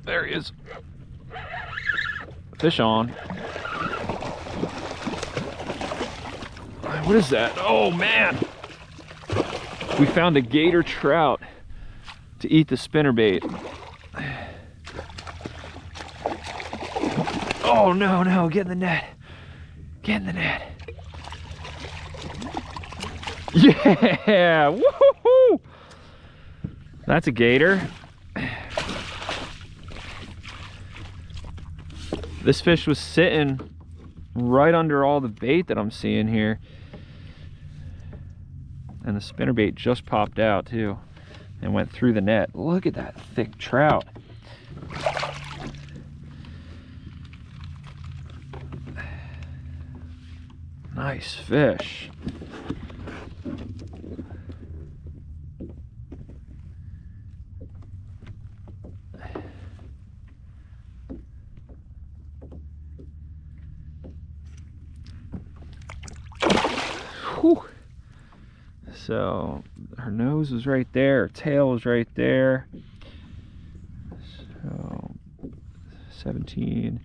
There he is. Fish on. What is that? Oh man! We found a gator trout to eat the spinnerbait. Oh no, no, get in the net. Get in the net. Yeah! Woohoo! That's a gator. This fish was sitting right under all the bait that I'm seeing here. And the spinnerbait just popped out too and went through the net. Look at that thick trout. Nice fish. Whew. So her nose was right there, her tail was right there. So 17,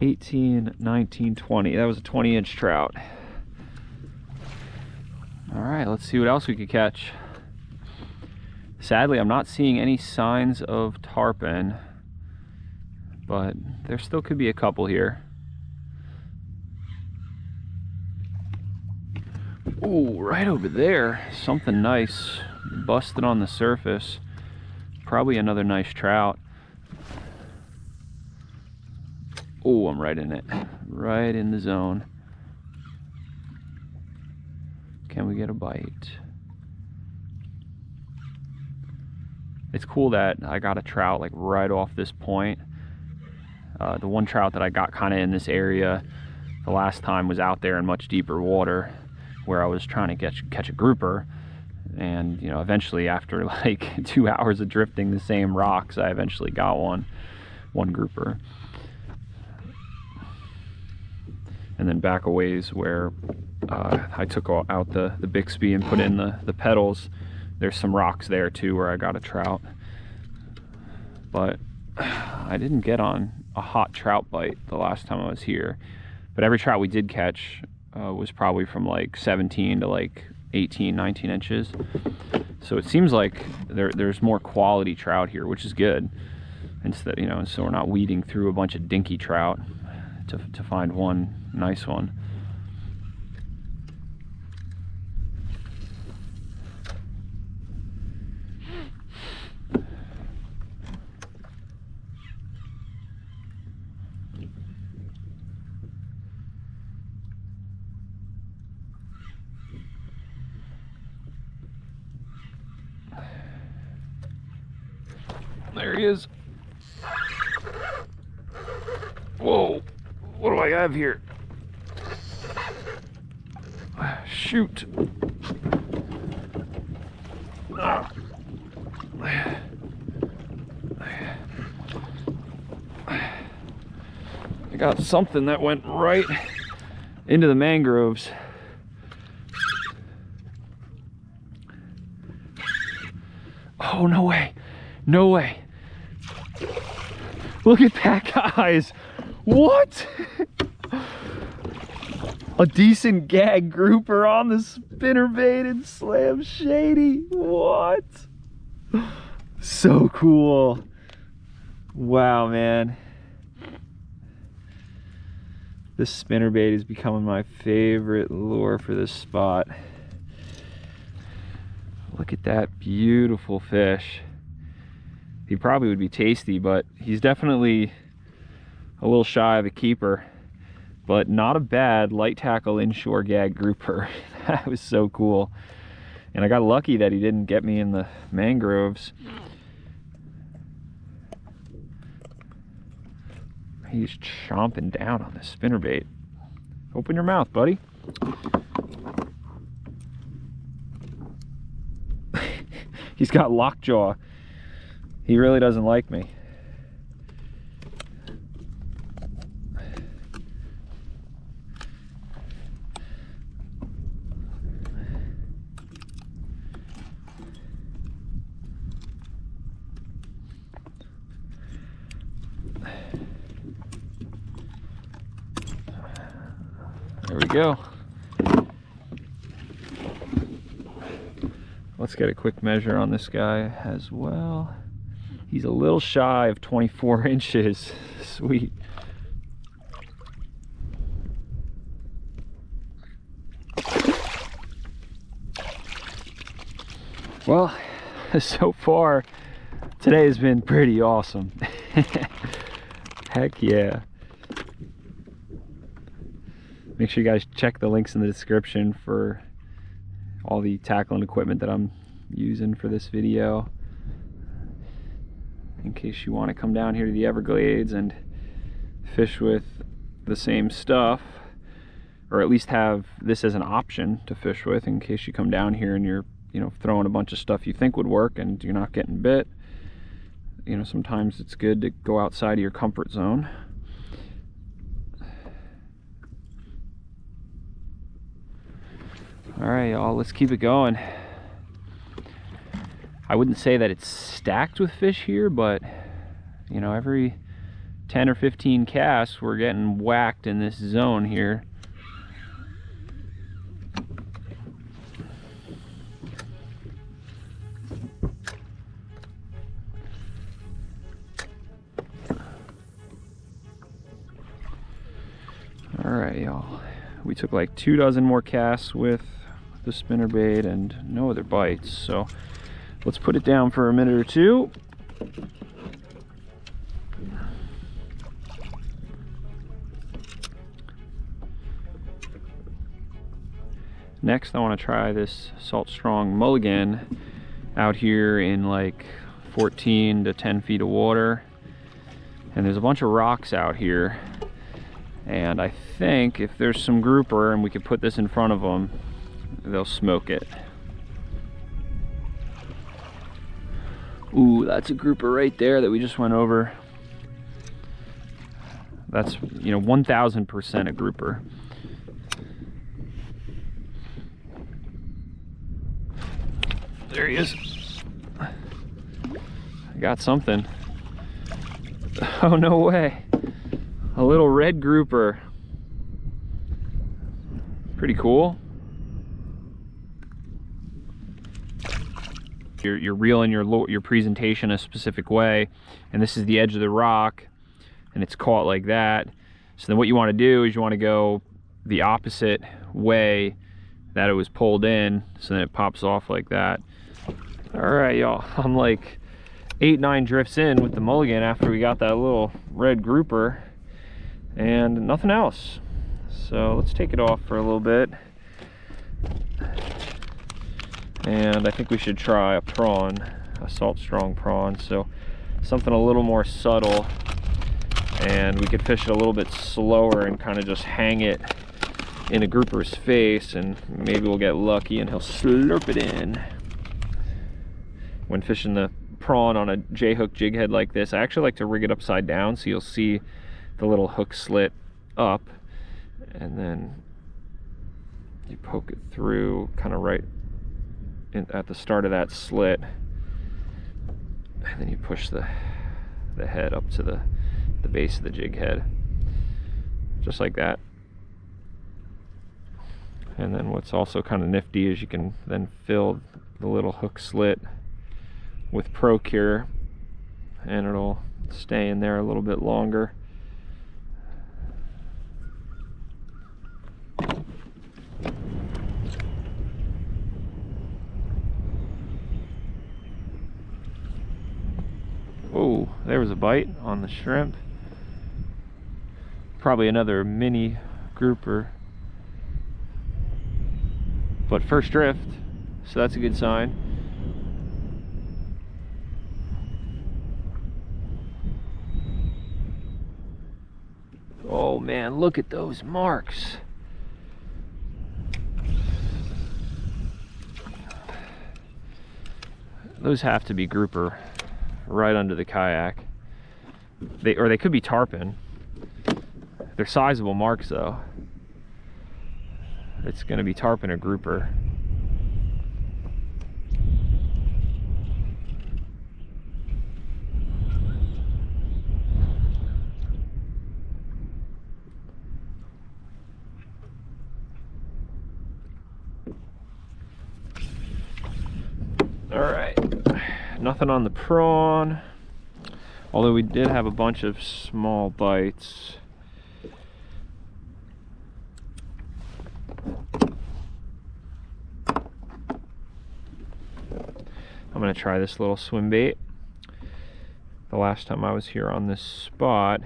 18, 19, 20. That was a 20-inch trout. All right, let's see what else we could catch. Sadly, I'm not seeing any signs of tarpon, but there still could be a couple here. Ooh, right over there, something nice busted on the surface. Probably another nice trout. Oh, I'm right in it, right in the zone. Can we get a bite? It's cool that I got a trout like right off this point. The one trout that I got kind of in this area the last time was out there in much deeper water where I was trying to catch a grouper. And you know, eventually after like 2 hours of drifting the same rocks, I eventually got one grouper. And then back a ways where I took out the Bixby and put in the pedals, there's some rocks there too where I got a trout. But I didn't get on a hot trout bite the last time I was here. But every trout we did catch was probably from like 17 to like 18, 19 inches. So it seems like there's more quality trout here, which is good. Instead, you know, so we're not weeding through a bunch of dinky trout to find one nice one. There he is. Whoa, what do I have here? Shoot. I got something that went right into the mangroves. Oh, no way. No way. Look at that, guys. What? A decent gag grouper on the spinnerbait and Slam Shady. What? So cool. Wow, man. This spinnerbait is becoming my favorite lure for this spot. Look at that beautiful fish. He probably would be tasty, but he's definitely a little shy of a keeper. But not a bad light tackle inshore gag grouper. That was so cool. And I got lucky that he didn't get me in the mangroves. He's chomping down on the spinnerbait. Open your mouth, buddy. He's got lockjaw. He really doesn't like me. There we go. Let's get a quick measure on this guy as well. He's a little shy of 24 inches. Sweet. Well, so far today has been pretty awesome. Heck yeah. Make sure you guys check the links in the description for all the tackle and equipment that I'm using for this video, in case you want to come down here to the Everglades and fish with the same stuff, or at least have this as an option to fish with in case you come down here and you're, you know, throwing a bunch of stuff you think would work and you're not getting bit. You know, sometimes it's good to go outside of your comfort zone. All right, y'all, let's keep it going. I wouldn't say that it's stacked with fish here, but you know, every 10 or 15 casts we're getting whacked in this zone here. All right, y'all, we took like 2 dozen more casts with the spinnerbait and no other bites, so let's put it down for a minute or two. Next, I want to try this Salt Strong mulligan out here in like 14 to 10 feet of water, and there's a bunch of rocks out here, and I think if there's some grouper and we could put this in front of them, they'll smoke it. Ooh, that's a grouper right there that we just went over. That's, you know, 1000% a grouper. There he is. I got something. Oh, no way. A little red grouper. Pretty cool. You're reeling your presentation a specific way, and this is the edge of the rock, and it's caught like that. So then what you want to do is you want to go the opposite way that it was pulled in, so then it pops off like that. All right, y'all, I'm like 8-9 drifts in with the mulligan after we got that little red grouper and nothing else. So let's take it off for a little bit. And I think we should try a prawn, a Salt Strong prawn. So something a little more subtle, and we could fish it a little bit slower and kind of just hang it in a grouper's face, and maybe we'll get lucky and he'll slurp it in. When fishing the prawn on a J-hook jig head like this, I actually like to rig it upside down so you'll see the little hook slit up, and then you poke it through kind of right at the start of that slit, and then you push the head up to the base of the jig head, just like that. And then what's also kind of nifty is you can then fill the little hook slit with Procure, and it'll stay in there a little bit longer. Oh, there was a bite on the shrimp. Probably another mini grouper. But first drift, so that's a good sign. Oh man, look at those marks. Those have to be grouper right under the kayak. Or they could be tarpon. They're sizable marks though. It's gonna be tarpon or grouper. All right, nothing on the prawn, although we did have a bunch of small bites. I'm gonna try this little swim bait. The last time I was here on this spot,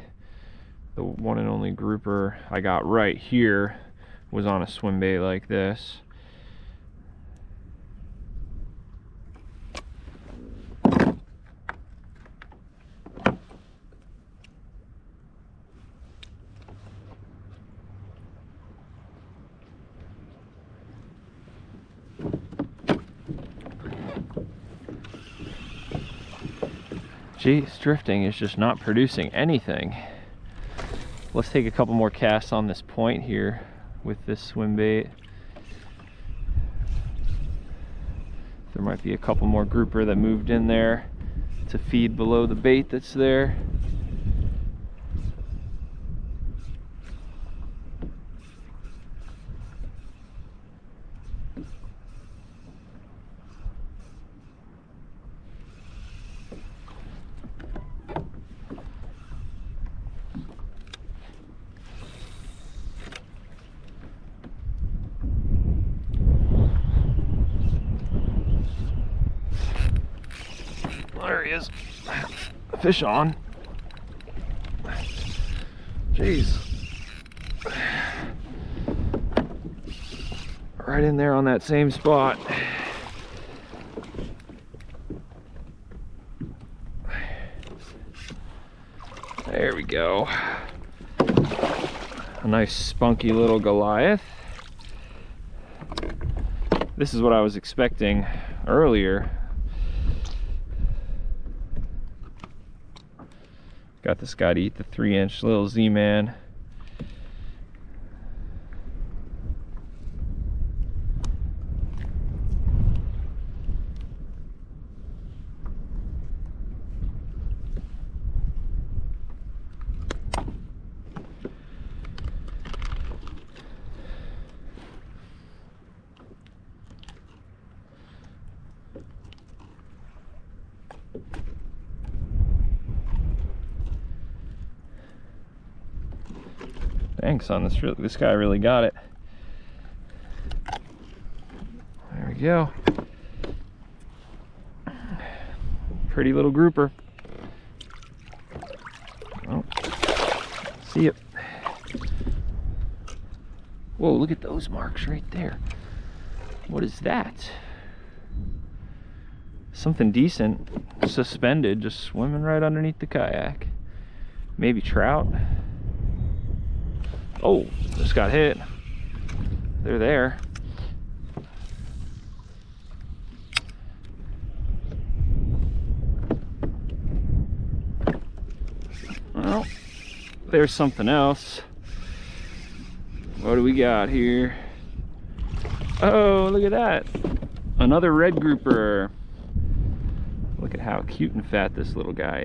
the one and only grouper I got right here was on a swim bait like this. Geez, drifting is just not producing anything. Let's take a couple more casts on this point here with this swim bait. There might be a couple more grouper that moved in there to feed below the bait that's there. There he is. Fish on. Jeez. Right in there on that same spot. There we go. A nice spunky little Goliath. This is what I was expecting earlier. Got this guy to eat the 3-inch little Z-Man. Dang, son, this guy really got it. There we go. Pretty little grouper. Oh, see it. Whoa, look at those marks right there. What is that? Something decent, suspended, just swimming right underneath the kayak. Maybe trout. Oh, just got hit. They're there. Well, there's something else. What do we got here? Oh, look at that. Another red grouper. Look at how cute and fat this little guy is.